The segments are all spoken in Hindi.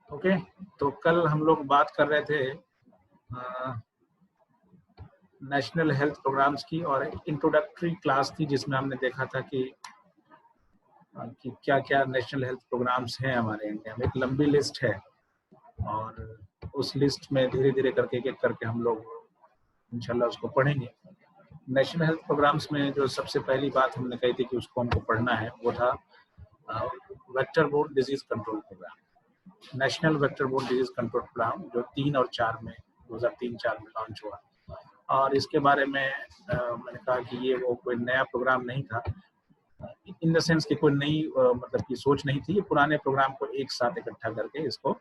ओके, तो कल हम लोग बात कर रहे थे नेशनल हेल्थ प्रोग्राम्स की, और एक इंट्रोडक्टरी क्लास थी जिसमें हमने देखा था कि क्या क्या नेशनल हेल्थ प्रोग्राम्स हैं हमारे इंडिया में। एक लंबी लिस्ट है और उस लिस्ट में धीरे धीरे करके एक एक करके हम लोग इंशाल्लाह उसको पढ़ेंगे। नेशनल हेल्थ प्रोग्राम्स में जो सबसे पहली बात हमने कही थी कि उसको हमको पढ़ना है, वो था vector borne disease control programme. National vector borne disease control programme जो 3 और 4 में 2003-4 में लॉन्च हुआ। और इसके बारे में मैंने कहा कि ये वो कोई नया प्रोग्राम नहीं था, इन द सेंस कि कोई नई मतलब की सोच नहीं थी। ये पुराने प्रोग्राम को एक साथ इकट्ठा करके इसको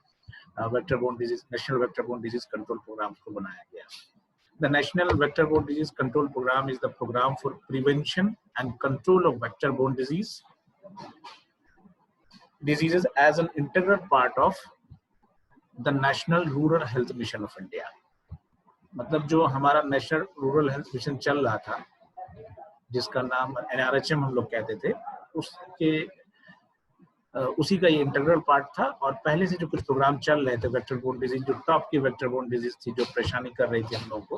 vector borne disease, national vector borne disease control programme को बनाया गया। The National Vector-borne Disease Control Program is the program for prevention and control of vector-borne diseases as an integral part of the National Rural Health Mission of India. मतलब जो हमारा नेशनल रूरल हेल्थ मिशन चल रहा था, जिसका नाम NRHM हम लोग कहते थे, उसी का ये इंटीग्रल पार्ट था। और पहले से जो कुछ प्रोग्राम चल रहे थे वेक्टर बोर्न डिजीज, जो टॉप की वेक्टर बोर्न डिजीज थी जो परेशानी कर रही थी हम लोगों को,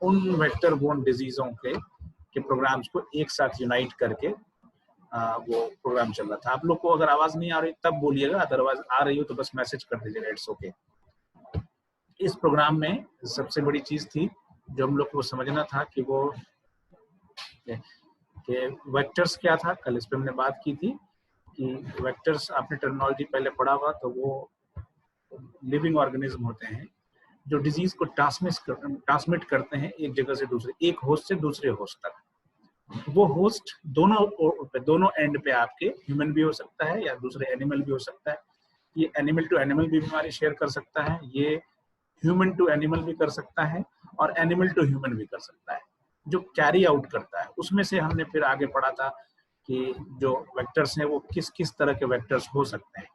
उन वेक्टर बोर्न डिजीजों के प्रोग्राम्स को एक साथ यूनाइट करके वो प्रोग्राम चल रहा था। आप लोग को अगर आवाज नहीं आ रही तब बोलिएगा, अदरवाइज आ रही हो तो बस मैसेज कर दीजिएगा, इट्स ओके। इस प्रोग्राम में सबसे बड़ी चीज थी जो हम लोग को समझना था कि वो वेक्टर्स क्या था। कल इस पे हमने बात की थी कि वेक्टर्स, आपने टर्मिनोलॉजी पहले पढ़ा हुआ, तो वो लिविंग ऑर्गेनिज्म होते हैं जो डिजीज को ट्रांसमिट करते हैं एक जगह से दूसरे, एक होस्ट से दूसरे होस्ट तक। वो होस्ट दोनों एंड पे आपके ह्यूमन भी हो सकता है या दूसरे एनिमल भी हो सकता है। ये एनिमल टू एनिमल भी बीमारी शेयर कर सकता है, ये ह्यूमन टू एनिमल भी कर सकता है, और एनिमल टू ह्यूमन भी कर सकता है। जो कैरी आउट करता है उसमें से हमने फिर आगे पढ़ा था कि जो वेक्टर्स हैं वो किस किस तरह के वेक्टर्स हो सकते हैं,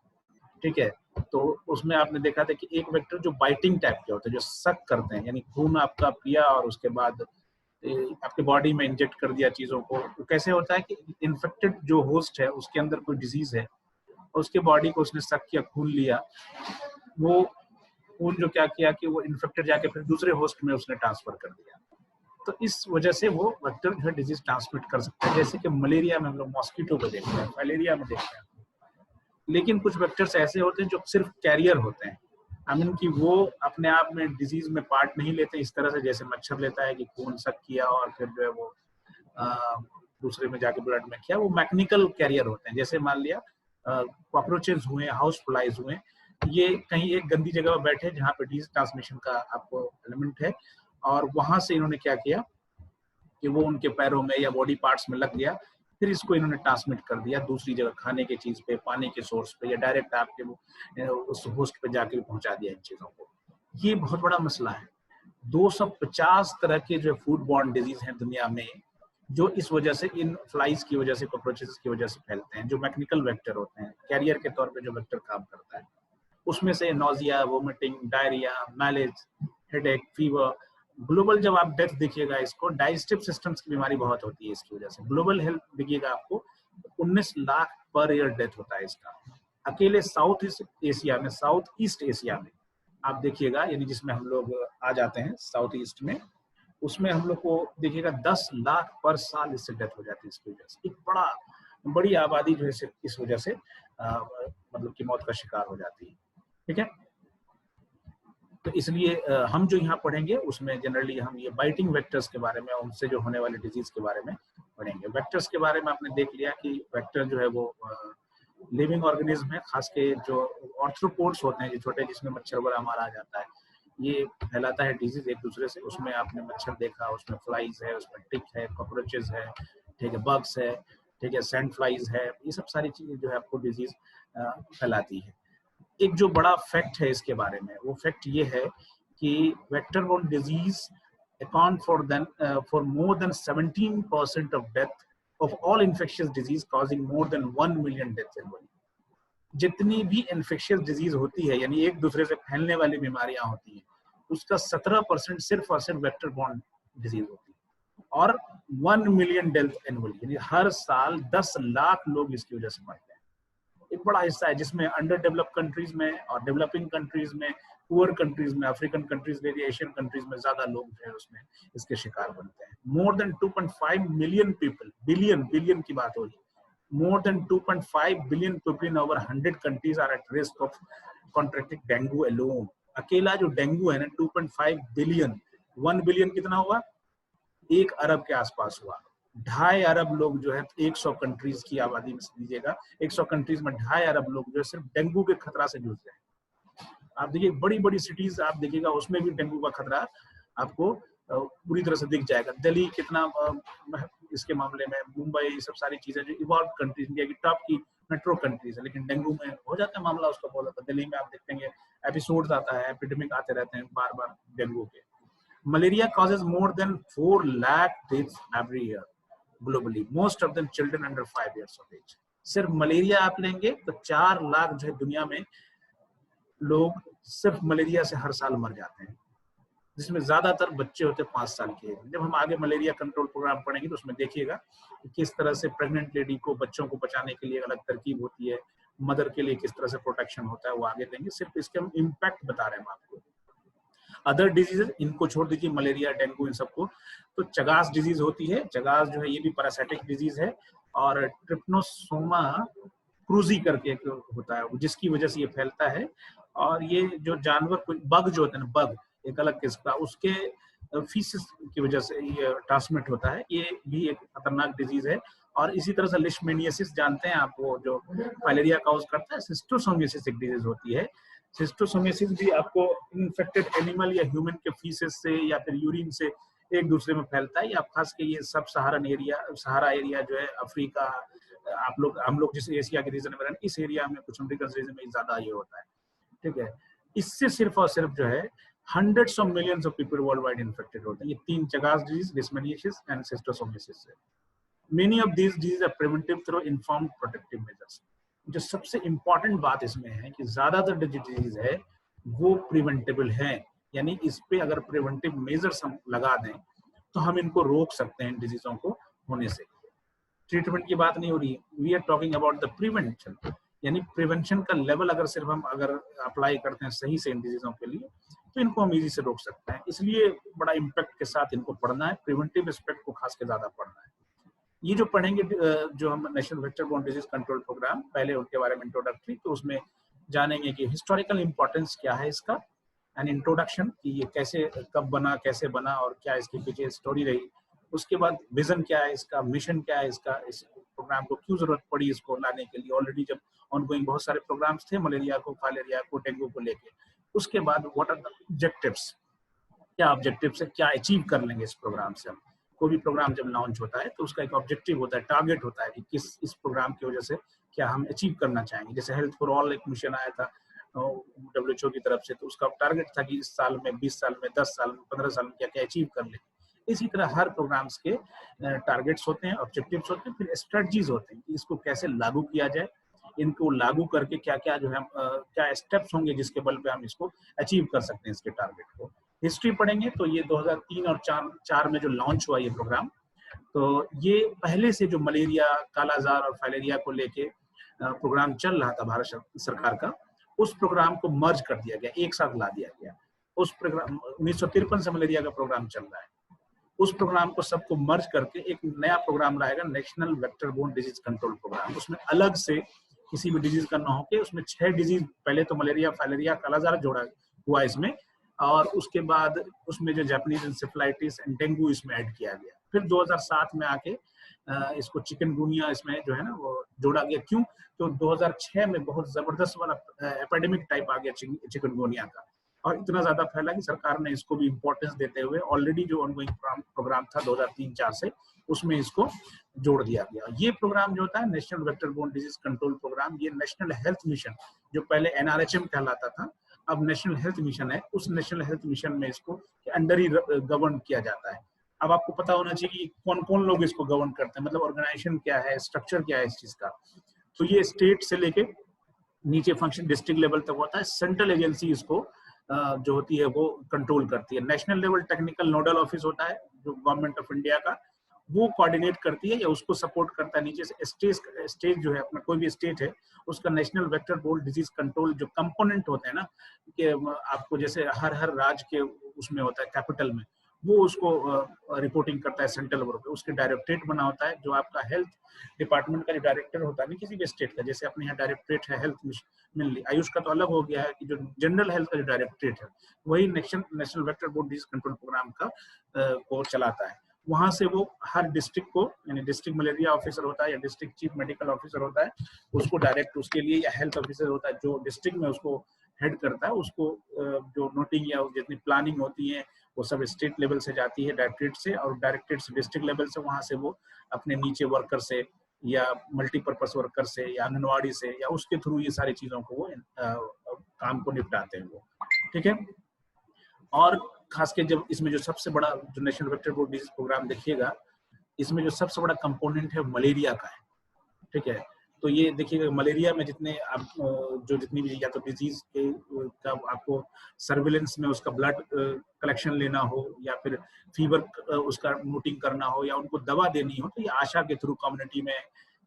ठीक है। तो उसमें आपने देखा था कि एक वेक्टर जो बाइटिंग टाइप के होते हैं, जो सक करते हैं, यानी खून आपका पिया और उसके बाद आपके बॉडी में इंजेक्ट कर दिया चीजों को। तो कैसे होता है कि इन्फेक्टेड जो होस्ट है उसके अंदर कोई डिजीज है, उसके बॉडी को उसने सक किया, खून लिया, वो खून जो क्या किया कि वो इन्फेक्टेड जाके फिर दूसरे होस्ट में उसने ट्रांसफर कर दिया। तो इस वजह से वो वेक्टर जो है डिजीज ट्रांसमिट कर सकते हैं। जैसे कि मलेरिया में हम लोग मॉस्किटो को देखते हैं, मलेरिया में देखते हैं। लेकिन कुछ वेक्टर्स ऐसे होते हैं जो सिर्फ कैरियर होते हैं, आई मीन कि वो अपने आप में डिजीज में पार्ट नहीं लेते इस तरह से जैसे मच्छर लेता है कि खून सक किया और फिर जो है वो दूसरे में जाके ब्लड में किया। वो मैकेनिकल कैरियर होते हैं। जैसे मान लिया कॉकरोचेस हुए, हाउस फ्लाइज हुए, ये कहीं एक गंदी जगह पर बैठे जहाँ पे डिजीज ट्रांसमिशन का आपको एलिमेंट है, और वहां से इन्होंने क्या किया कि वो उनके पैरों में या बॉडी पार्ट्स में लग गया, फिर इसको इन्होंने ट्रांसमिट कर दिया दूसरी जगह, खाने की चीज पे, पानी के सोर्स पे, या डायरेक्ट आपके उस होस्ट पे जाके पहुंचा दिया इन चीजों को। ये बहुत बड़ा मसला है। 250 तरह के जो फूड बॉर्न डिजीज हैं दुनिया में, जो इस वजह से, इन फ्लाइज की वजह से, कॉकरोचेस की वजह से फैलते हैं, जो मैकेनिकल वेक्टर होते हैं, कैरियर के तौर पे जो वेक्टर काम करता है। उसमें से nausea, vomiting, diarrhoea, malaise, headache, fever. Global जब आप डेथ देखिएगा, इसको डाइजेस्टिव सिस्टम्स की बीमारी बहुत होती है इसकी वजह से। ग्लोबल हेल्थ देखिएगा आपको 19 लाख पर ईयर डेथ होता है इसका। अकेले साउथ एशिया में, साउथ ईस्ट एशिया में आप देखिएगा, यानी जिसमें हम लोग आ जाते हैं साउथ ईस्ट में, उसमें हम लोग को देखिएगा 10 लाख पर साल इससे डेथ हो जाती है इसकी वजह से। एक बड़ी आबादी जो है इस वजह से मतलब की मौत का शिकार हो जाती है, ठीक है। तो इसलिए हम जो यहाँ पढ़ेंगे उसमें जनरली हम ये बाइटिंग वेक्टर्स के बारे में, उनसे जो होने वाले डिजीज के बारे में पढ़ेंगे। वेक्टर्स के बारे में आपने देख लिया कि वेक्टर जो है वो लिविंग ऑर्गेनिज्म है, खास के जो ऑर्थ्रोपोड्स होते हैं, जो छोटे, जिसमें मच्छर वगैरह मारा जाता है, ये फैलाता है डिजीज एक दूसरे से। उसमें आपने मच्छर देखा, उसमें फ्लाइज है, उसमें टिक है, कॉकरोचेस है, ठीक है, बग्स है, ठीक है, सैंड फ्लाइज है। ये सब सारी चीजें जो है आपको डिजीज फैलाती है। एक जो बड़ा फैक्ट है इसके बारे में, वो फैक्ट ये है कि vector borne disease account for more than 17% of death of all infectious disease causing more than 1 million deaths annually. जितनी भी इन्फेक्शियस डिजीज होती है, यानी एक दूसरे से फैलने वाली बीमारियां होती हैं, उसका 17% सिर्फ और सिर्फ वेक्टर बोर्न डिजीज होती है। और 1 मिलियन डेथ एनुअली, यानी हर साल 10 लाख लोग इसकी वजह से मरते हैं। एक बड़ा हिस्सा है जिसमें अंडर डेवलप्ड कंट्रीज में और डेवलपिंग कंट्रीज में, पुअर कंट्रीज में, अफ्रीकन कंट्रीज में, एशियन कंट्रीज में ज्यादा लोग जो है उसमें इसके शिकार बनते हैं। More than 2.5 million people, billion की बात हो रही है, more than 2.5 billion people in over 100 countries are at risk of contracting dengue alone. अकेला जो डेंगू है ना 2.5 बिलियन, 1 बिलियन कितना हुआ, 1 अरब के आसपास हुआ। 2.5 अरब लोग जो है 100 कंट्रीज की आबादी में लीजिएगा, 100 कंट्रीज में 2.5 अरब लोग जो है सिर्फ डेंगू के खतरा से जूझ रहे हैं। आप देखिए बड़ी बड़ी सिटीज आप देखिएगा उसमें भी डेंगू का खतरा आपको पूरी तरह से दिख जाएगा। दिल्ली कितना इसके मामले में, मुंबई, ये सब सारी चीजें जो इवॉल्व कंट्रीज, इंडिया की टॉप की मेट्रो कंट्रीज है, लेकिन डेंगू में हो जाता है मामला उसका बहुत ज्यादा। दिल्ली में आप देखते हैं एपिसोड्स आता है, एपिडेमिक आते रहते हैं बार बार डेंगू के। Malaria causes more than 4 lakh deaths every year globally, most of them children under 5 years of age। सिर्फ मलेरिया आप लेंगे तो 4 लाख जो है दुनिया में लोग सिर्फ मलेरिया से हर साल मर जाते हैं, जिसमें ज्यादातर बच्चे होते हैं 5 साल के। जब हम आगे मलेरिया कंट्रोल प्रोग्राम पढ़ेंगे तो उसमें देखिएगा कि किस तरह से प्रेग्नेंट लेडी को बच्चों को बचाने के लिए अलग तरकीब होती है, मदर के लिए किस तरह से प्रोटेक्शन होता है, वो आगे देंगे। सिर्फ इसके हम इम्पैक्ट बता रहे हैं आपको। अदर डिजीजेस इनको छोड़ दीजिए, मलेरिया, डेंगू, इन सबको। तो चगास डिजीज होती है, चगास जो है ये भी पैरासाइटिक डिजीज है, और ट्रिप्नोसोमा क्रूजी करके एक होता है जिसकी वजह से ये फैलता है। और ये जो जानवर बग जो होते हैं, बग एक अलग किस्म का, उसके फीसिस की वजह से ये ट्रांसमिट होता है, ये भी एक खतरनाक डिजीज है। और इसी तरह से लिशमेनियासिस जानते हैं आप, वो जो फाइलेरिया काउज करता है। सिस्टोसोमियासिस एक डिजीज होती है। सिस्टोसोमियासिस भी आपको इन्फेक्टेड एनिमल या ह्यूमन के फीसेस से या फिर यूरिन से एक दूसरे में फैलता है। या खास के ये सब सहारा एरिया जो है, अफ्रीका, हम लोग जिस एशिया के रीजन में रहते हैं, इस एरिया में, कुछ अमेरिकन रीजन में ज्यादा ये होता है, ठीक है। इससे सिर्फ और सिर्फ जो है hundreds of millions of people worldwide infected होते हैं, ये 3 चगास डिजीज, लिशमेनियासिस एंड सिस्टोसोमियासिस से। Many of these diseases are preventive through informed protective measures। जो सबसे इंपॉर्टेंट बात इसमें है कि ज्यादातर जो डिजीज है वो प्रिवेंटेबल है, यानी इस पे अगर प्रिवेंटिव मेजर्स हम लगा दें तो हम इनको रोक सकते हैं, इन डिजीजों को होने से। ट्रीटमेंट की बात नहीं हो रही है, we are talking about the prevention, यानी प्रिवेंशन का लेवल अगर सिर्फ हम अगर अप्लाई करते हैं सही से इन डिजीजों के लिए तो इनको हम इजी से रोक सकते हैं। इसलिए बड़ा इम्पैक्ट के साथ इनको पढ़ना है, प्रिवेंटिव एस्पेक्ट को खास के ज्यादा पढ़ना है। ये जो पढ़ेंगे जो हम national vector borne disease control programme, पहले उनके बारे में इंट्रोडक्टरी, तो उसमें जानेंगे कि हिस्टोरिकल इंपॉर्टेंस क्या है इसका, एंड इंट्रोडक्शन कि ये कैसे, कब बना, कैसे बना और क्या इसके पीछे स्टोरी रही। उसके बाद विजन क्या है इसका, मिशन क्या है इसका, इस प्रोग्राम को क्यों जरूरत पड़ी इसको लाने के लिए। ऑलरेडी जब ऑनगोइंग बहुत सारे प्रोग्राम्स थे मलेरिया को, फाइलेरिया को, डेंगू को लेके। उसके बाद व्हाट आर द ऑब्जेक्टिव्स, क्या ऑब्जेक्टिव्स है, क्या अचीव कर लेंगे इस प्रोग्राम से हम। कोई भी प्रोग्राम जब लॉन्च होता है तो उसका एक ऑब्जेक्टिव होता है, टारगेट होता है कि किस इस प्रोग्राम की वजह से क्या हम अचीव करना चाहेंगे। जैसे हेल्थ फॉर ऑल एक मिशन आया था WHO की तरफ से, तो उसका टारगेट था कि इस साल में, 20 साल में, 10 साल में, 15 साल में क्या क्या अचीव कर लेंगे। इसी तरह हर प्रोग्राम्स के टारगेट्स होते हैं, ऑब्जेक्टिव्स होते हैं, फिर स्ट्रेटजीज होते हैं कि इसको कैसे लागू किया जाए, इनको लागू करके क्या क्या जो है क्या स्टेप्स होंगे जिसके बल पे हम इसको अचीव कर सकते हैं, इसके टारगेट को। हिस्ट्री पढ़ेंगे तो ये 2003 और 4 में जो लॉन्च हुआ ये प्रोग्राम, तो ये पहले से जो मलेरिया, कालाजार और फाइलेरिया को लेके प्रोग्राम चल रहा था भारत सरकार का, उस प्रोग्राम को मर्ज कर दिया गया, एक साथ ला दिया गया। उस प्रोग्राम 1953 से मलेरिया का प्रोग्राम चल रहा है, उस प्रोग्राम को सबको मर्ज करके एक नया प्रोग्राम लाएगा, national vector borne disease control programme. उसमें अलग से किसी भी डिजीज का ना होके, उसमें 6 डिजीज, पहले तो मलेरिया, फाइलेरिया, कालाजार जोड़ा हुआ इसमें, और उसके बाद उसमें जो जापानीज इंसेफ्लाइटिस एंड डेंगू इसमें ऐड किया गया। फिर 2007 में आके इसको चिकनगुनिया इसमें जो है ना वो जोड़ा गया। क्यों? तो 2006 में बहुत जबरदस्त वाला एपिडेमिक टाइप आ गया चिकनगुनिया का, और इतना ज्यादा फैला कि सरकार ने इसको भी इम्पोर्टेंस देते हुए ऑलरेडी जो ऑनगोइंग प्रोग्राम था 2003-04 से, उसमें इसको जोड़ दिया गया। ये प्रोग्राम जो होता है national vector borne disease control programme, ये नेशनल हेल्थ मिशन, जो पहले NRHM कहलाता था, अब नेशनल हेल्थ मिशन है, उस नेशनल हेल्थ मिशन में इसको अंडर ही गवर्न किया जाता है। अब आपको पता होना चाहिए कि कौन कौन लोग इसको गवर्न करते हैं, मतलब ऑर्गेनाइजेशन क्या है, स्ट्रक्चर क्या है इस चीज का। तो ये स्टेट से लेके नीचे फंक्शन डिस्ट्रिक्ट लेवल तक होता है। सेंट्रल एजेंसी इसको जो होती है वो कंट्रोल करती है। National level technical nodal office होता है जो गवर्नमेंट ऑफ इंडिया का, वो कोऑर्डिनेट करती है या उसको सपोर्ट करता है नीचे से। स्टेट जो है अपना कोई भी स्टेट है उसका national vector borne disease control जो कंपोनेंट होते हैं ना, कि आपको जैसे हर राज्य के उसमें होता है कैपिटल में, वो उसको रिपोर्टिंग करता है सेंट्रल लेवल पे। उसके डायरेक्टरेट बना होता है, जो आपका हेल्थ डिपार्टमेंट का जो डायरेक्टर होता है ना किसी भी स्टेट का, जैसे अपने यहाँ डायरेक्टरेट है हेल्थ मिनली, आयुष का तो अलग हो गया है कि जो जनरल हेल्थ का जो डायरेक्टरेट है वही national vector borne disease control programme का को चलाता है। वहां से वो हर डिस्ट्रिक्ट को, यानी डिस्ट्रिक्ट मलेरिया ऑफिसर होता है या डिस्ट्रिक्ट चीफ मेडिकल ऑफिसर होता है, उसको डायरेक्ट उसके लिए, या हेल्थ ऑफिसर होता है जो डिस्ट्रिक्ट में उसको हेड करता है, उसको जो नोटिंग या जितनी प्लानिंग होती है वो सब स्टेट लेवल से जाती है डायरेक्टरेट से, और डायरेक्टरेट से डिस्ट्रिक्ट लेवल से, वहां से वो अपने नीचे वर्कर से या मल्टीपर्पज वर्कर से या आंगनवाड़ी से या उसके थ्रू ये सारी चीजों को वो काम को निपटाते हैं वो, ठीक है। और खास के जब इसमें जो सबसे बड़ा जो national vector borne disease programme देखिएगा, इसमें जो सबसे बड़ा कंपोनेंट है मलेरिया का है, ठीक है। तो ये देखिएगा मलेरिया में जितने आप जो जितनी भी या तो डिजीज के का आपको सर्विलेंस में उसका ब्लड कलेक्शन लेना हो या फिर फीवर उसका नोटिंग करना हो या उनको दवा देनी हो, तो ये आशा के थ्रू कम्युनिटी में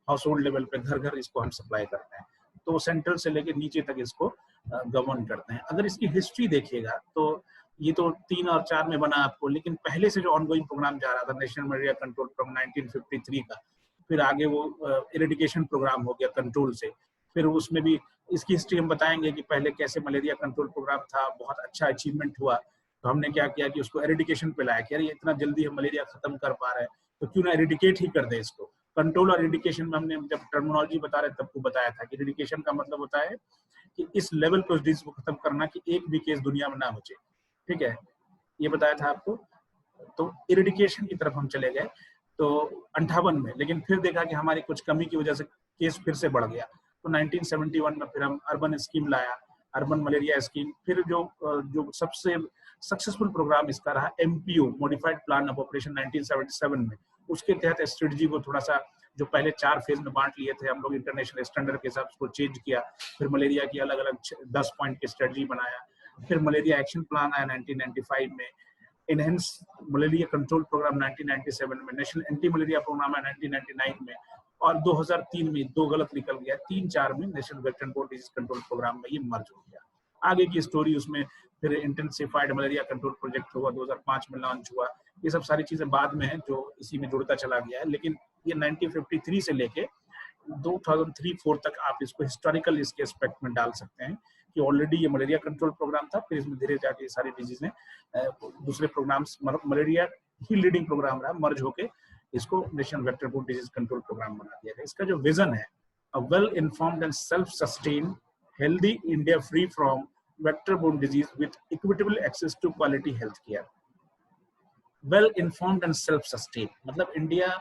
हाउस होल्ड लेवल पे घर घर इसको हम सप्लाई करते हैं। तो सेंट्रल से लेकर नीचे तक इसको गवर्न करते हैं। अगर इसकी हिस्ट्री देखिएगा तो ये तो 3 और 4 में बना आपको, लेकिन पहले से जो ऑनगोइंग प्रोग्राम जा रहा था नेशनल मलेरिया कंट्रोल फ्रॉम 1953 का, फिर आगे वो इरेडिकेशन प्रोग्राम हो गया कंट्रोल से, फिर उसमें भी इसकी हिस्ट्री हम बताएंगे कि पहले कैसे मलेरिया कंट्रोल प्रोग्राम था, बहुत अच्छा अचीवमेंट हुआ, तो हमने क्या किया कि उसको इरेडिकेशन पे लाया कि अरे इतना जल्दी हम मलेरिया खत्म कर पा रहे हैं तो क्यों ना इरेडिकेट ही कर दे इसको। कंट्रोल और इरेडिकेशन में हमने जब टर्मिनोलॉजी बता रहे तब को बताया था कि इरेडिकेशन का मतलब होता है कि इस लेवल पर उस डिजीज को खत्म करना कि एक भी केस दुनिया में ना बचे, ठीक है, ये बताया था आपको। तो इरेडिकेशन की तरफ हम चले गए तो 58 में, लेकिन फिर देखा कि हमारी कुछ कमी की वजह से केस फिर से बढ़ गया, तो 1971 में फिर हम अर्बन स्कीम लाया, अर्बन मलेरिया स्कीम। फिर जो सबसे सक्सेसफुल प्रोग्राम इसका रहा MPO modified plan of operation 1977 में, उसके तहत स्ट्रेटजी को थोड़ा सा जो पहले 4 फेज में बांट लिए थे हम लोग इंटरनेशनल स्टैंडर्ड के हिसाब से उसको चेंज किया, फिर मलेरिया की अलग अलग 10 पॉइंट की स्ट्रेटजी बनाया, फिर मलेरिया एक्शन प्लान आया 1995 में, इनहेंस मलेरिया कंट्रोल प्रोग्राम 1997 में, नेशनल एंटी मलेरिया प्रोग्राम है 1999 में, और 2003 में 2 गलत निकल गया, 3-4 में national vector borne disease control programme में ये मर्ज हो गया। आगे की स्टोरी उसमें फिर इंटेंसिफाइड मलेरिया कंट्रोल प्रोजेक्ट हुआ, 2005 में लॉन्च हुआ, ये सब सारी चीजें बाद में है जो इसी में जुड़ता चला गया है। लेकिन ये 1953 से लेके 2003-4 तक आप इसको हिस्टोरिकल इसके एस्पेक्ट में डाल सकते हैं कि ऑलरेडी ये मलेरिया कंट्रोल प्रोग्राम था, फिर इसमें धीरे जाके सारी डिजीजें दूसरे प्रोग्राम्स, मलेरिया ही लीडिंग प्रोग्राम रहा, मर्ज होके इसको national vector borne disease control programme बना दिया गया। इसका जो विजन है, a well informed and self sustain healthy India free from vector borne disease with equitable access to quality health care. Well informed and self sustain मतलब इंडिया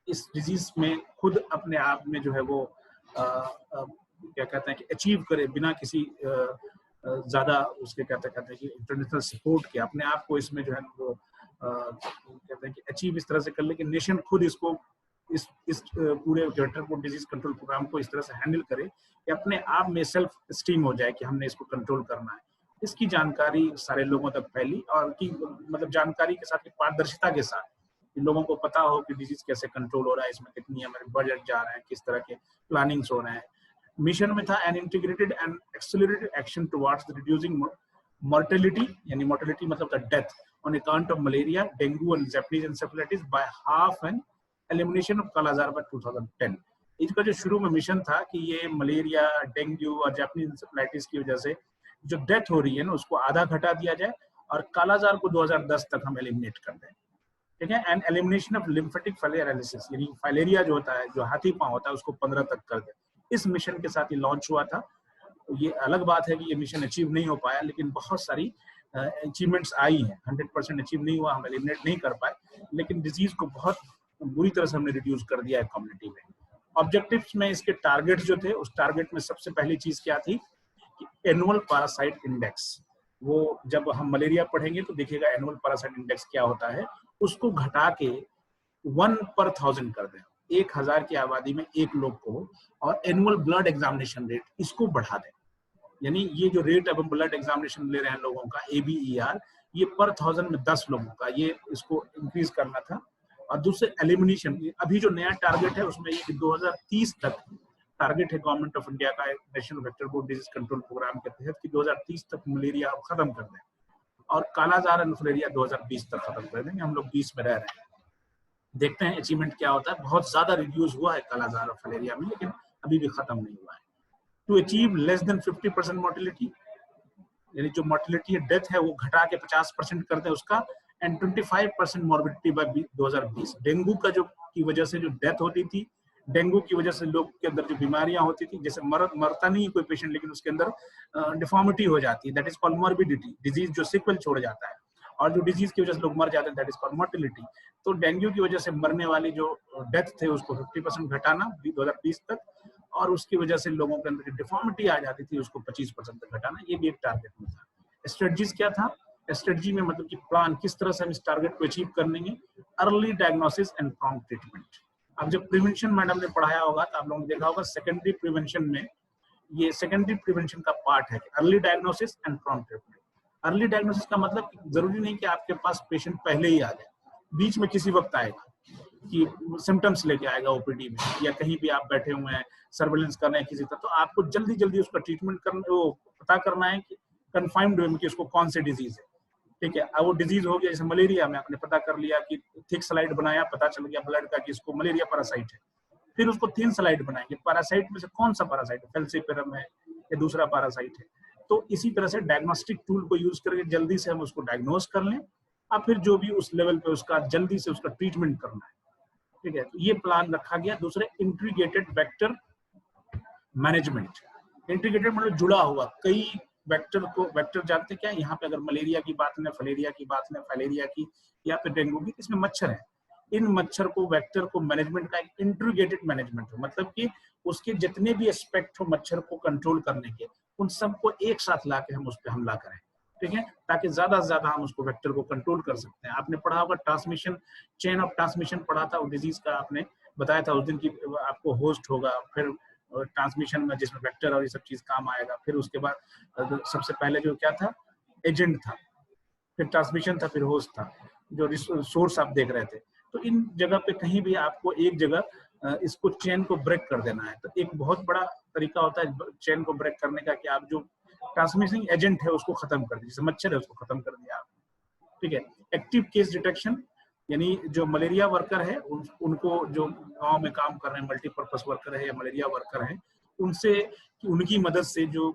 इस डिजीज में खुद अपने आप में जो है वो क्या कहते हैं कि अचीव करे बिना किसी ज्यादा उसके कहते हैं कि इंटरनेशनल सपोर्ट के, अपने आप को इसमें जो है वो कहते हैं कि अचीव इस तरह से कर ले कि नेशन खुद इसको इस पूरे vector borne disease control programme को इस तरह से हैंडल करे कि अपने आप में सेल्फ स्टीम हो जाए कि हमने इसको कंट्रोल करना है। इसकी जानकारी सारे लोगों तक फैली, और की मतलब जानकारी के साथ पारदर्शिता के साथ लोगों को पता हो कि डिजीज कैसे कंट्रोल हो रहा है, इसमें कितनी हमारे बजट जा रहे हैं, किस तरह के प्लानिंग्स हो रहे हैं। मिशन में था an integrated and accelerated action towards reducing mortality, यानी मोर्टेलिटी मतलब the death on account of malaria, dengue and Japanese encephalitis by half and elimination of kalazar by 2010। इसका जो शुरू में मिशन था कि ये मलेरिया, डेंगू और जैपनीज एन्सेफेलाइटिस की वजह से जो डेथ हो रही है ना उसको आधा घटा दिया जाए और कालाजार को 2010 तक हम एलिमिनेट कर दें, ठीक है। एंड एलिमिनेशन ऑफ लिम्फेटिक फाइलेरियालिसिस, यानी फाइलेरिया जो होता है, जो हाथी पांव होता है, उसको 15 तक कर दें। इस मिशन के साथ ये लॉन्च हुआ था। ये अलग बात है कि ये मिशन अचीव नहीं हो पाया, लेकिन बहुत सारी अचीवमेंट्स आई हैं। 100% अचीव नहीं हुआ, हम एलिमिनेट नहीं कर पाए, लेकिन डिजीज को बहुत बुरी तरह से हमने रिड्यूस कर दिया है कम्युनिटी में। ऑब्जेक्टिव्स में इसके टारगेट्स जो थे, उस टारगेट में सबसे पहली चीज क्या थी कि एनुअल पैरासाइट इंडेक्स, वो जब हम मलेरिया पढ़ेंगे तो देखिएगा एनुअल पैरासाइट इंडेक्स क्या होता है, उसको घटा के 1 पर 1000 कर दें, 1000 की आबादी में एक लोग को, और एनुअल ब्लड एग्जामिनेशन रेट इसको बढ़ा दें। यानी ये जो रेट अब ब्लड एग्जामिनेशन ले रहे हैं लोगों का ABER, ये पर 1000 में 10 लोगों का, ये इसको इंक्रीज करना था। और दूसरे एलिमिनेशन। अभी जो नया टारगेट है उसमें ये 2030 तक टारगेट है गवर्नमेंट ऑफ इंडिया का national vector borne disease control programme के तहत कि 2030 तक मलेरिया खत्म कर दें, और कालाजार एंड फिलेरिया 2020 तक खत्म कर देंगे। हम लोग 20 में रह रहे हैं, देखते हैं अचीवमेंट क्या होता है। बहुत ज्यादा रिड्यूस हुआ है कालाजार और फिलेरिया में, लेकिन अभी भी खत्म नहीं हुआ है। To achieve less than 50% mortality, यानी जो मोर्टिलिटी है, डेथ है, वो घटा के 50% कर दें उसका, एंड 25% मॉर्बिडिटी बाय 2020। डेंगू का जो की वजह से जो डेथ होती थी, डेंगू की वजह से लोग के अंदर जो बीमारियां होती थी, जैसे मरता नहीं कोई पेशेंट, लेकिन उसके अंदर डिफॉर्मिटी हो जाती है, that is called morbidity, disease जो सिक्वल छोड़ जाता है। और जो डिजीज की वजह से लोग मर जाते हैं, दैट इज कॉल्ड मोर्टिलिटी। तो डेंगू की वजह से मरने वाली जो डेथ थे उसको 50% घटाना 2020 तक, और उसकी वजह से लोगों के अंदर डिफॉर्मिटी आ जाती थी उसको 25% तक घटाना, ये भी एक टारगेट में था। स्ट्रेटजीज क्या था? स्ट्रेटजी में मतलब कि प्लान, किस तरह से हम इस टारगेट को अचीव करेंगे। Early diagnosis and prompt treatment. अब जब प्रिवेंशन मैडम ने पढ़ाया होगा तो आप लोगों ने देखा होगा सेकेंडरी प्रिवेंशन में, ये सेकेंडरी प्रिवेंशन का पार्ट है, early diagnosis and prompt treatment. Early diagnosis का मतलब जरूरी नहीं कि आपके पास पेशेंट पहले ही आ जाए, बीच में किसी वक्त आएगा कि सिम्टम्स लेके आएगा ओपीडी में, या कहीं भी आप बैठे हुए हैं सर्वेलेंस कर रहे हैं किसी तरह, तो आपको जल्दी जल्दी उसका ट्रीटमेंट करना, वो पता करना है कि कन्फाइम्ड वे में कि उसको कौन से डिजीज है। ठीक है, अब वो डिजीज हो गया, जैसे मलेरिया में आपने पता कर लिया कि थिक स्लाइड बनाया, पता चल गया ब्लड का कि इसको मलेरिया पैरासाइट है, फिर उसको थिन स्लाइड बनाएंगे, पैरासाइट में से कौन सा पैरासाइट है, फेल्सिपेरम है या दूसरा पैरासाइट है। तो इसी तरह से डायग्नोस्टिक टूल को यूज करके जल्दी से हम उसको डायग्नोज कर लें, और फिर जो भी उस लेवल पे उसका जल्दी से उसका ट्रीटमेंट करना है। ठीक है, तो ये प्लान रखा गया। दूसरे, इंटीग्रेटेड वेक्टर मैनेजमेंट। इंटीग्रेटेड मतलब जुड़ा हुआ, कई वेक्टर को, वेक्टर जानते क्या, यहाँ पे अगर मलेरिया की बात लें, फलेरिया की बात लें, फाइलेरिया की, या फिर डेंगू की, इसमें मच्छर है, इन मच्छर को, वेक्टर को मैनेजमेंट का एक इंटीग्रेटेड मैनेजमेंट हो, मतलब कि उसके जितने भी एस्पेक्ट हो मच्छर को कंट्रोल करने के, उन सबको एक साथ लाके हम उस पर हमला करें। ठीक है, ताकि ज्यादा से ज्यादा हम उसको वेक्टर को कंट्रोल कर सकते हैं। आपने पढ़ा होगा ट्रांसमिशन, चेन ऑफ ट्रांसमिशन पढ़ा था, डिजीज का आपने बताया था उस दिन की, आपको होस्ट होगा, फिर ट्रांसमिशन में जिसमें वेक्टर और ये सब चीज काम आएगा, फिर उसके बाद सबसे पहले जो क्या था, एजेंट था, फिर ट्रांसमिशन था, फिर होस्ट था, जो सोर्स आप देख रहे थे। तो इन जगह पे कहीं भी आपको एक जगह इसको चेन को ब्रेक कर देना है। तो एक बहुत बड़ा तरीका होता है चेन को ब्रेक करने का कि आप जो ट्रांसमिशन एजेंट है उसको खत्म कर दीजिए, जैसे मच्छर है उसको खत्म कर दिया आप। ठीक है, एक्टिव केस डिटेक्शन, यानी जो मलेरिया वर्कर है उनको, जो गांव में काम कर रहे हैं, मल्टीपर्पज वर्कर है या मलेरिया वर्कर है, उनसे, उनकी मदद से जो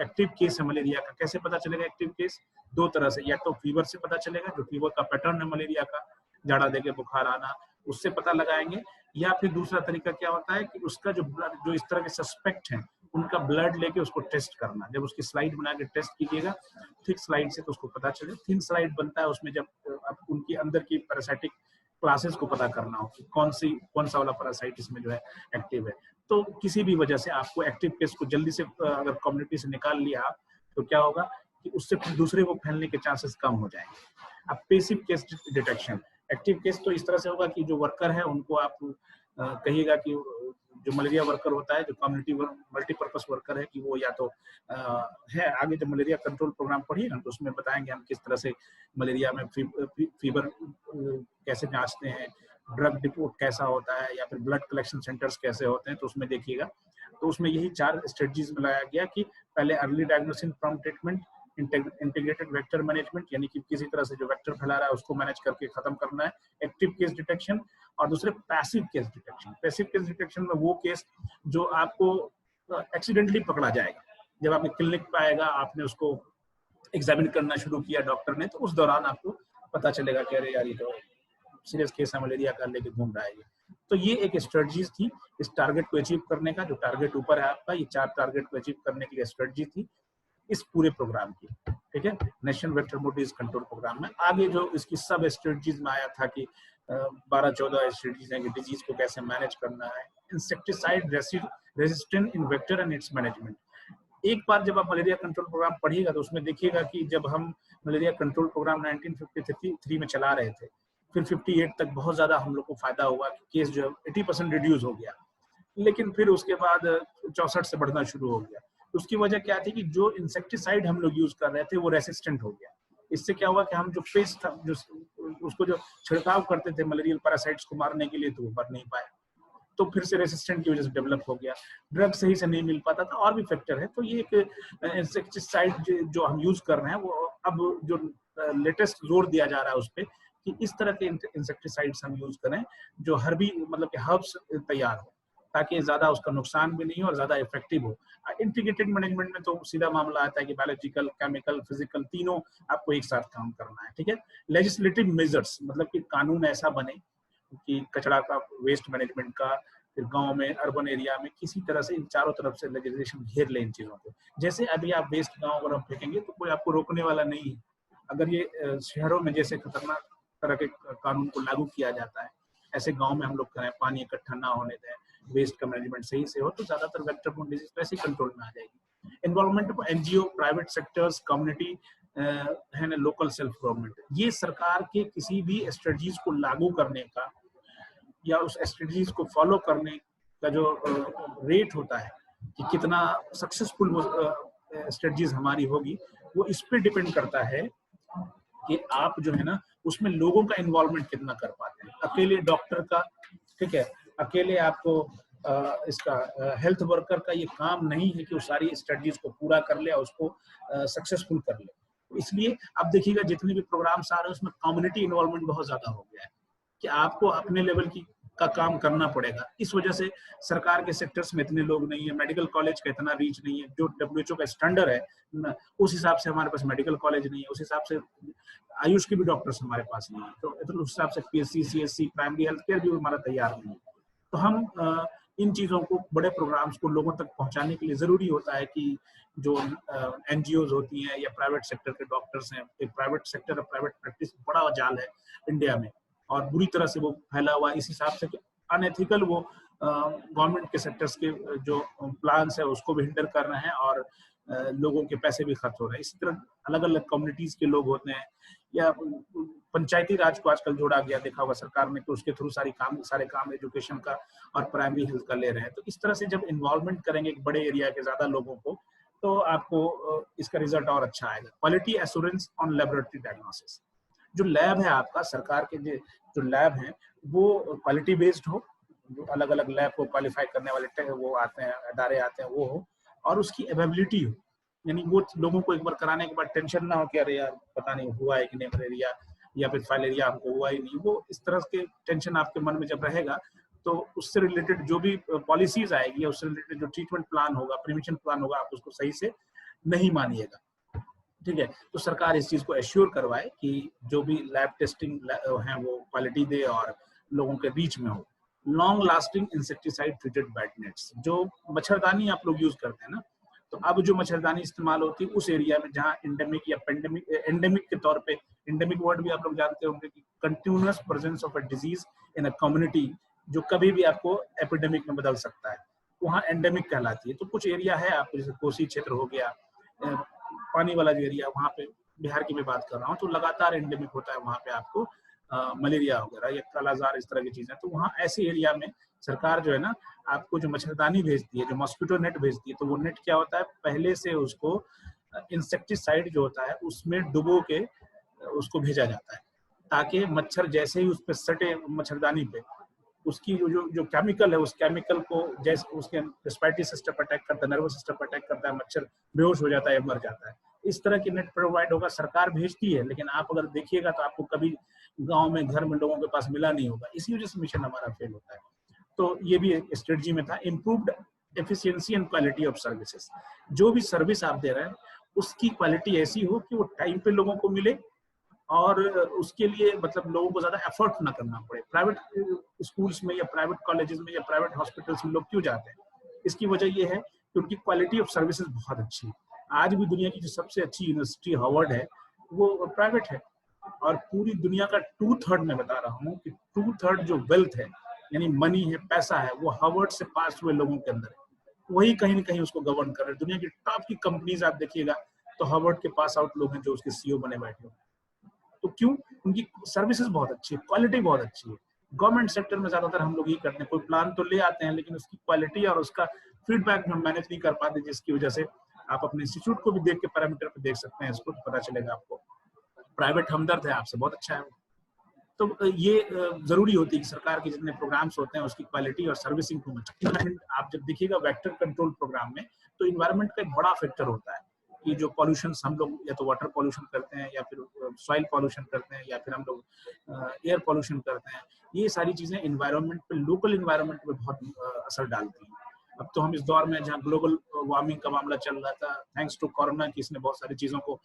एक्टिव केस है मलेरिया का, कैसे पता चलेगा एक्टिव केस? दो तरह से, या तो फीवर से पता चलेगा, जो फीवर का पैटर्न है मलेरिया का, झाड़ा देके बुखार आना, उससे पता लगाएंगे। या फिर दूसरा तरीका क्या होता है कि उसका जो ब्लड, जो इस तरह के सस्पेक्ट हैं उनका ब्लड लेके उसको टेस्ट करना। जब उसकी स्लाइड बना के टेस्ट कीजिएगा थिक स्लाइड से, तो उसको पता चले। थिन स्लाइड बनता है उसमें, जब आप उनकी अंदर की पैरासाइटिक क्लासेस को पता करना हो, कौन सा वाला पैरासाइट इसमें जो है एक्टिव है। तो किसी भी वजह से आपको एक्टिव केस को जल्दी से अगर कम्युनिटी से निकाल लिया आप, तो क्या होगा कि उससे दूसरे को फैलने के चांसेस कम हो जाएंगे। अब passive case detection, active case तो इस तरह से होगा कि जो वर्कर है उनको आप कहिएगा कि जो मलेरिया वर्कर होता है, जो कम्युनिटी मल्टीपर्पज वर्कर है, कि वो या तो है, आगे जब मलेरिया कंट्रोल प्रोग्राम पढ़िए ना तो उसमें बताएंगे हम किस तरह से मलेरिया में फीवर कैसे जांचते हैं, ड्रग डिपोर्ट कैसा होता है, या फिर ब्लड कलेक्शन सेंटर्स कैसे होते हैं, तो उसमें देखिएगा। तो उसमें यही 4 स्ट्रेटजीज में लाया गया कि पहले early diagnosis, prompt treatment, integrated vector management, यानी कि किसी तरह से जो वेक्टर फैला रहा है उसको मैनेज करके खत्म करना है, एक्टिव केस डिटेक्शन, और दूसरे passive case detection. Passive case detection में वो केस जो आपको एक्सीडेंटली पकड़ा जाएगा, जब आपके क्लिनिक पे आएगा, आपने उसको एग्जामिन करना शुरू किया डॉक्टर ने, तो उस दौरान आपको पता चलेगा कि अरे यार ये तो सीरियस केस है, मलेरिया का लेके घूम रहा है ये। तो ये एक स्ट्रेटजीज थी इस टारगेट को अचीव करने का। जो टारगेट ऊपर है आपका, ये 4 टारगेट को अचीव करने के लिए स्ट्रेटजी थी इस पूरे प्रोग्राम की। ठीक है, national vector borne disease control programme में। आगे जो इसकी सब स्ट्रेटजीज में आया था कि 12-14 स्ट्रेटजीज हैं कि डिजीज को कैसे मैनेज करना है। Insecticide resistant in vector and it's management. एक बार जब आप मलेरिया कंट्रोल प्रोग्राम पढ़िएगा तो उसमें देखिएगा कि जब हम मलेरिया कंट्रोल प्रोग्राम 1953 में चला रहे थे, फिर 58 तक बहुत ज्यादा हम लोग को फायदा हुआ कि केस जो है 80% रिड्यूस हो गया, लेकिन फिर उसके बाद 64 से बढ़ना शुरू हो गया। उसकी वजह क्या थी कि जो इंसेक्टिसाइड हम लोग यूज कर रहे थे वो रेसिस्टेंट हो गया। इससे क्या हुआ कि हम जो पेस्ट था, जो उसको जो छिड़काव करते थे मलेरियल पैरासाइट्स को मारने के लिए, तो वो मर नहीं पाए, तो फिर से रेसिस्टेंट की वजह से डेवलप हो गया, ड्रग सही से नहीं मिल पाता था, और भी फैक्टर है। तो ये एक इंसेक्टिसाइड जो हम यूज कर रहे हैं, वो अब जो लेटेस्ट जोर दिया जा रहा है उस पर कि इस तरह के इंसेक्टिसाइड्स हम यूज करें जो हर्बी मतलब कि हर्ब्स तैयार हो, ताकि ज्यादा उसका नुकसान भी नहीं हो और ज्यादा इफेक्टिव हो। इंटीग्रेटेड मैनेजमेंट में तो सीधा मामला आता है कि बायोलॉजिकल, केमिकल, फिजिकल तीनों आपको एक साथ काम करना है, ठीक है। लेजिस्लेटिव मेजर्स मतलब कि कानून ऐसा बने कि कचरा का, वेस्ट मैनेजमेंट का, फिर गांव में, अर्बन एरिया में किसी तरह से इन चारों तरफ से लेजिस्लेशन घेर ले इन चीजों को। जैसे अभी आप वेस्ट गांव अगर हम फेंकेंगे तो कोई आपको रोकने वाला नहीं है। अगर ये शहरों में जैसे खतरनाक तरह के कानून को लागू किया जाता है, ऐसे गांव में हम लोग करें, पानी इकट्ठा ना होने दें, वेस्ट का मैनेजमेंट सही से हो, तो ज्यादातर वेक्टर डिजीज वैसे ही कंट्रोल में आ जाएगी। Involvement of NGO, private sectors, community है ना, लोकल सेल्फ गवर्नमेंट, ये सरकार के किसी भी स्ट्रेटजीज को लागू करने का या उस स्ट्रेटजीज को फॉलो करने का जो रेट होता है कि कितना सक्सेसफुल वो स्ट्रेटजीज हमारी होगी, वो इस पे डिपेंड करता है कि आप जो है ना उसमें लोगों का इन्वॉल्वमेंट कितना कर पाते हैं। अकेले डॉक्टर का, ठीक है, अकेले आपको इसका हेल्थ वर्कर का ये काम नहीं है कि वो सारी स्ट्रेटजीज को पूरा कर ले और उसको सक्सेसफुल कर ले। इसलिए आप देखिएगा जितने भी प्रोग्राम्स आ रहे हैं उसमें कम्युनिटी इन्वॉल्वमेंट बहुत ज्यादा हो गया है कि आपको अपने लेवल की का काम करना पड़ेगा। इस वजह से सरकार के सेक्टर्स में इतने लोग नहीं है, मेडिकल कॉलेज का इतना रीच नहीं है, जो WHO का स्टैंडर्ड है उस हिसाब से हमारे पास मेडिकल कॉलेज नहीं है, उस हिसाब से आयुष के भी डॉक्टर्स हमारे पास नहीं है, तो उस हिसाब से PSC, CSC, primary health care भी हमारा तैयार नहीं है। तो हम इन चीजों को, बड़े प्रोग्राम्स को लोगों तक पहुंचाने के लिए जरूरी होता है कि जो NGOs होती हैं या प्राइवेट सेक्टर के डॉक्टर्स हैं, प्राइवेट सेक्टर और प्राइवेट प्रैक्टिस बड़ा जाल है इंडिया में और बुरी तरह से वो फैला हुआ है, इस हिसाब से कि अनएथिकल वो गवर्नमेंट के सेक्टर्स के जो प्लान्स है उसको भी हिंडर कर रहे हैं और लोगों के पैसे भी खर्च हो रहे हैं। इसी तरह अलग अलग कम्युनिटीज के लोग होते हैं या पंचायती राज को आजकल जोड़ा गया, देखा होगा सरकार ने, तो उसके थ्रू सारे काम एजुकेशन का और प्राइमरी हेल्थ का ले रहे हैं। तो इस तरह से जब इन्वॉल्वमेंट करेंगे एक बड़े एरिया के ज्यादा लोगों को, तो आपको इसका रिजल्ट और अच्छा आएगा। Quality assurance on laboratory diagnosis, जो लैब है आपका, सरकार के जो लैब है वो क्वालिटी बेस्ड हो, जो अलग अलग लैब को क्वालिफाई करने वाले वो आते हैं, अदारे आते हैं, वो हो, और उसकी अवेलेबिलिटी हो, यानी वो लोगों को एक बार कराने के बाद टेंशन ना हो कि अरे यार पता नहीं हुआ है कि नहीं मलेरिया या फिर फाइलेरिया हमको हुआ ही नहीं। वो इस तरह के टेंशन आपके मन में जब रहेगा तो उससे रिलेटेड जो भी पॉलिसीज आएगी या उससे रिलेटेड जो ट्रीटमेंट प्लान होगा, प्रिवेंशन प्लान होगा, आप उसको सही से नहीं मानिएगा, ठीक है। तो सरकार इस चीज को एश्योर करवाए कि जो भी लैब टेस्टिंग है वो क्वालिटी दे और लोगों के रीच में हो। Long lasting insecticide treated bat nets, जो मच्छरदानी आप लोग यूज करते हैं ना, तो अब जो मच्छरदानी इस्तेमाल होती है उस एरिया में जहाँ इंडेमिक या पेंडेमिक, एंडेमिक के तौर पे, इंडेमिक वर्ड भी आप लोग जानते होंगे कि continuous presence of a disease in a community, जो कभी भी आपको एपिडेमिक में बदल सकता है, वहाँ एंडेमिक कहलाती है। तो कुछ एरिया है आपको, जैसे कोसी क्षेत्र हो गया, पानी वाला जो एरिया, वहाँ पे बिहार की मैं बात कर रहा हूँ, तो लगातार एंडेमिक होता है वहाँ पे आपको मलेरिया वगैरह या कालाजार, इस तरह की चीजें। तो वहाँ ऐसे एरिया में सरकार जो है ना आपको जो मच्छरदानी भेजती है, जो मॉस्किटो नेट भेजती है, तो वो नेट क्या होता है, पहले से उसको इंसेक्टिसाइड जो होता है उसमें डुबो के उसको भेजा जाता है, ताकि मच्छर जैसे ही उस पर सटे मच्छरदानी पे, उसकी जो केमिकल है, उस केमिकल को जैसे उसके रेस्पिरेटरी सिस्टम पर अटैक करता है, नर्वस सिस्टम पर अटैक करता है, मच्छर बेहोश हो जाता है, मर जाता है। इस तरह की नेट प्रोवाइड होगा, सरकार भेजती है, लेकिन आप अगर देखिएगा तो आपको कभी गांव में, घर में लोगों के पास मिला नहीं होगा। इसी वजह से मिशन हमारा फेल होता है। तो ये भी एक स्ट्रेटजी में था। Improved efficiency and quality of services, जो भी सर्विस आप दे रहे हैं उसकी क्वालिटी ऐसी हो कि वो टाइम पे लोगों को मिले और उसके लिए मतलब लोगों को ज्यादा एफर्ट ना करना पड़े। प्राइवेट स्कूल्स में या प्राइवेट कॉलेजेस में या प्राइवेट हॉस्पिटल्स में लोग क्यों जाते हैं? इसकी वजह यह है कि उनकी क्वालिटी ऑफ सर्विसेज बहुत अच्छी है। आज भी दुनिया की जो सबसे अच्छी यूनिवर्सिटी हार्वर्ड है वो प्राइवेट है, और पूरी दुनिया का 2/3 मैं बता रहा हूँ कि 2/3 जो वेल्थ है, यानी मनी है, पैसा है, वो हार्वर्ड से पास हुए लोगों के अंदर है। वही कहीं ना कहीं उसको गवर्न कर रहे हैं। दुनिया की टॉप की कंपनीज आप देखिएगा तो हार्वर्ड के पास आउट लोग हैं जो उसके CEO बने बैठे हुए। तो क्यों? उनकी सर्विसेज बहुत अच्छी है, क्वालिटी बहुत अच्छी है। गवर्नमेंट सेक्टर में ज्यादातर हम लोग ये करते हैं, कोई प्लान तो ले आते हैं लेकिन उसकी क्वालिटी और उसका फीडबैक हम मैनेज नहीं कर पाते, जिसकी वजह से आप अपने इंस्टीट्यूट को भी देख के पैरामीटर पे देख सकते हैं, इसको तो पता चलेगा आपको। प्राइवेट हमदर्द है आपसे, बहुत अच्छा है। तो ये जरूरी होती है कि सरकार के जितने प्रोग्राम्स होते हैं उसकी क्वालिटी और सर्विसिंग को आप जब देखिएगा वेक्टर कंट्रोल प्रोग्राम में, तो इन्वायरमेंट का एक बड़ा फैक्टर होता है कि जो पॉल्यूशन हम लोग या तो वाटर पॉल्यूशन करते हैं या फिर सॉइल पॉल्यूशन करते हैं या फिर हम लोग एयर पॉल्यूशन करते हैं, ये सारी चीजें इन्वायरमेंट पे, लोकल इन्वायरमेंट पे बहुत असर डालती हैं। अब तो हम इस दौर में जहाँ ग्लोबल वार्मिंग का मामला चल रहा था, थैंक्स टू कोरोना की, इसने बहुत सारी चीजों को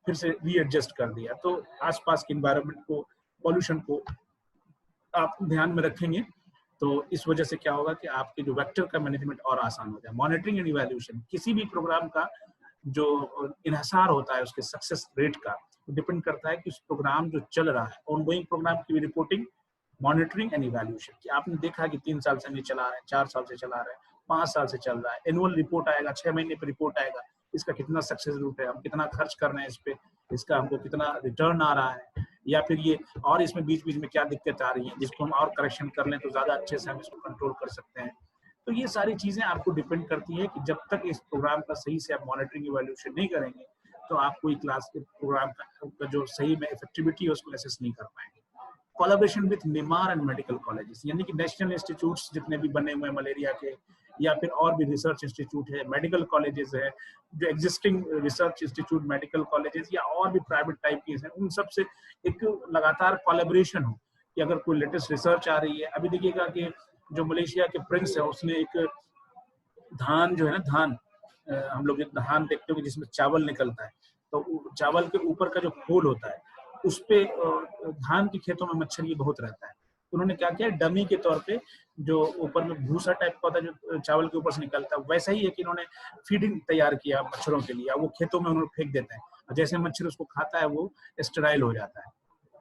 फिर से रीएडजस्ट कर दिया। तो आसपास के इन्वायरमेंट को, पॉल्यूशन को आप ध्यान में रखेंगे तो इस वजह से क्या होगा कि आपके जो वेक्टर का मैनेजमेंट और आसान हो जाए। मॉनिटरिंग एंड इवैल्यूएशन, किसी भी प्रोग्राम का जो इन्हिसार होता है उसके सक्सेस रेट का डिपेंड करता है कि उस प्रोग्राम जो चल रहा है, ऑनगोइंग प्रोग्राम की रिपोर्टिंग, मॉनिटरिंग एंड इवैल्यूएशन, कि आपने देखा कि 3 साल से नहीं चला रहे हैं, 4 साल से चला रहे हैं, 5 साल से चल रहा है, एनुअल रिपोर्ट आएगा, 6 महीने पर रिपोर्ट आएगा, इसका कितना सक्सेस रेट है, हम कितना खर्च कर रहे हैं इस पे, इसका हमको कितना रिटर्न आ रहा है, या फिर ये और इसमें बीच बीच में क्या दिक्कत आ रही है जिसको हम और करेक्शन कर लें तो ज्यादा अच्छे से हम इसको कंट्रोल कर सकते हैं। तो ये सारी चीजें आपको डिपेंड करती है कि जब तक इस प्रोग्राम का सही से आप मॉनिटरिंग इवैल्यूएशन नहीं करेंगे तो आप कोई क्लास के प्रोग्राम का जो सही में इफेक्टिविटी है उसको असेस नहीं कर पाएंगे। Collaboration with Nimar and medical colleges, यानी कि नेशनल इंस्टीट्यूट्स जितने भी बने हुए हैं मलेरिया के, या फिर और भी रिसर्च इंस्टीट्यूट है, मेडिकल कॉलेजेस है, जो existing research institute, medical colleges या और भी प्राइवेट टाइप के हैं, उन सब से एक लगातार कोलैबोरेशन हो कि अगर कोई लेटेस्ट रिसर्च आ रही है। अभी देखिएगा कि जो मलेशिया के प्रिंस है उसने एक धान जो है ना, धान हम लोग धान देखते हो जिसमें चावल निकलता है, तो चावल के ऊपर का जो खोल होता है उस पे धान के खेतों में मच्छर ये बहुत रहता है। उन्होंने क्या किया, डमी के तौर पे जो ऊपर में भूसा टाइप का होता है जो चावल के ऊपर से निकलता है, वैसा ही है कि इन्होंने फीडिंग तैयार किया मच्छरों के लिए, वो खेतों में उन्होंने फेंक देते हैं, जैसे मच्छर उसको खाता है वो स्टेराइल हो जाता है।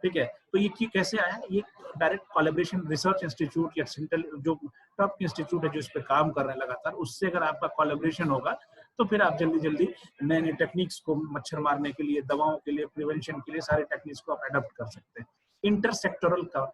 ठीक है, तो ये कैसे आया, ये डायरेक्ट कोलैबोरेशन रिसर्च इंस्टीट्यूट या सेंट्रल जो टॉप इंस्टीट्यूट है जो इस पे काम कर रहे हैं लगातार, उससे अगर आपका कोलैबोरेशन होगा तो फिर आप जल्दी जल्दी नए नए टेक्निक्स को, मच्छर मारने के लिए, दवाओं के लिए, प्रिवेंशन के लिए सारे टेक्निक्स को आप अडॉप्ट कर सकते हैं। इंटरसेक्टोरल का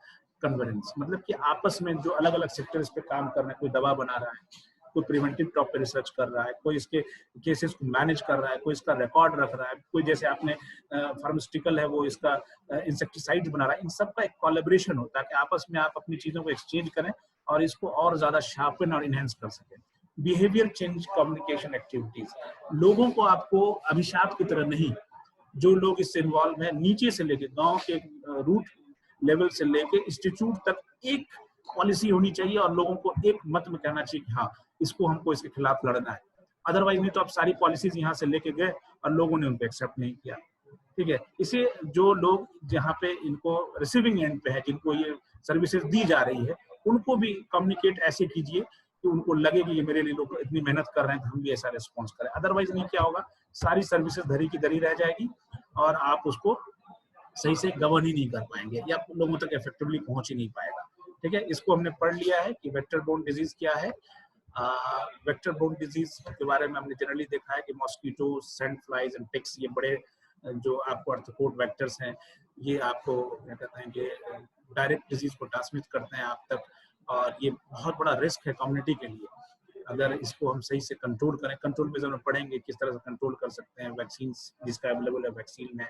कन्वर्जेंस, मतलब कि आपस में जो अलग अलग सेक्टर्स पे काम कर रहे हैं, कोई दवा बना रहा है, कोई प्रिवेंटिव टॉप पे रिसर्च कर रहा है, कोई इसके केसेस को मैनेज कर रहा है, कोई इसका रिकॉर्ड रख रहा है, कोई जैसे आपने फार्मास्यूटिकल है वो इसका इंसेक्टिसाइड बना रहा है, इन सब का एक कोलैबोरेशन होता है कि आपस में आप अपनी चीजों को एक्सचेंज करें और इसको और ज्यादा शार्पन और इनहेंस कर सकें। बिहेवियर चेंज कम्युनिकेशन एक्टिविटीज, लोगों को आपको अभिशाप की तरह नहीं, जो लोग इससे इन्वॉल्व हैं नीचे से लेके गांव के रूट लेवल से लेके इंस्टीट्यूट तक एक पॉलिसी होनी चाहिए और लोगों को एक मत में कहना चाहिए कि हाँ इसको हमको इसके खिलाफ लड़ना है। अदरवाइज नहीं तो आप सारी पॉलिसीज यहाँ से लेके गए और लोगों ने उनको एक्सेप्ट नहीं किया। ठीक है, इसे जो लोग जहाँ पे इनको रिसीविंग एंड पे है, जिनको ये सर्विसेज दी जा रही है, उनको भी कम्युनिकेट ऐसे कीजिए कि उनको लगे कि ये मेरे लिए लोग इतनी मेहनत कर रहे हैं तो हम भी ऐसा रिस्पॉन्स करें। अदरवाइज नहीं क्या होगा, सारी सर्विसेज धरी की धरी रह जाएगी और आप उसको सही से गवर्न ही नहीं कर पाएंगे या लोगों तक इफेक्टिवली पहुंच ही नहीं पाएगा। ठीक है, इसको हमने पढ़ लिया है कि वेक्टर बोर्न डिजीज क्या है। वेक्टर बोर्न डिजीज के बारे में हमने जनरली देखा है कि mosquito, sand flies and ticks, ये बड़े जो आपको आर्थ्रोपोड वेक्टर्स हैं, ये आपको क्या कहते हैं कि डायरेक्ट डिजीज को ट्रांसमिट करते हैं आप तक, और ये बहुत बड़ा रिस्क है कम्युनिटी के लिए। अगर इसको हम सही से कंट्रोल करें, कंट्रोल मेजर में पढ़ेंगे किस तरह से कंट्रोल कर सकते हैं, वैक्सीन जिसका अवेलेबल है वैक्सीन में,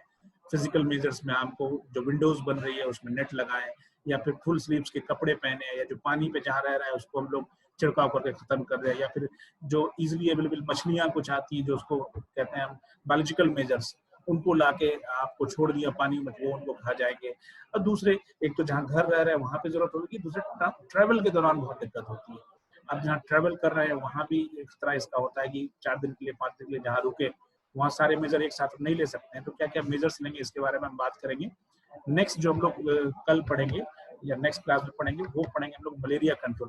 फिजिकल मेजर्स में आपको जो विंडोज बन रही है उसमें नेट लगाएं, या फिर फुल स्लीव्स के कपड़े पहने, या जो पानी पे जहाँ रह रहा है उसको हम लोग छिड़काव करके खत्म कर रहे हैं, या फिर जो इजीली अवेलेबल मछलियां कुछ आती हैं जो उसको कहते हैं हम बायोलॉजिकल मेजर्स, उनको लाके आपको छोड़ दिया पानी में, वो उनको खा जाएंगे। और दूसरे, एक तो जहाँ घर रह रहे हैं वहां पे जरूरत होगी, दूसरे ट्रैवल के दौरान बहुत दिक्कत होती है। अब जहाँ ट्रैवल कर रहे हैं वहां भी एक तरह इसका होता है कि 4 दिन के लिए, 5 दिन के लिए जहाँ रुके वहाँ सारे मेजर एक साथ नहीं ले सकते हैं, तो क्या क्या मेजर्स लेंगे इसके बारे में हम बात करेंगे। नेक्स्ट जो हम लोग कल पढ़ेंगे या नेक्स्ट क्लास में पढ़ेंगे, वो पढ़ेंगे हम लोग मलेरिया कंट्रोल।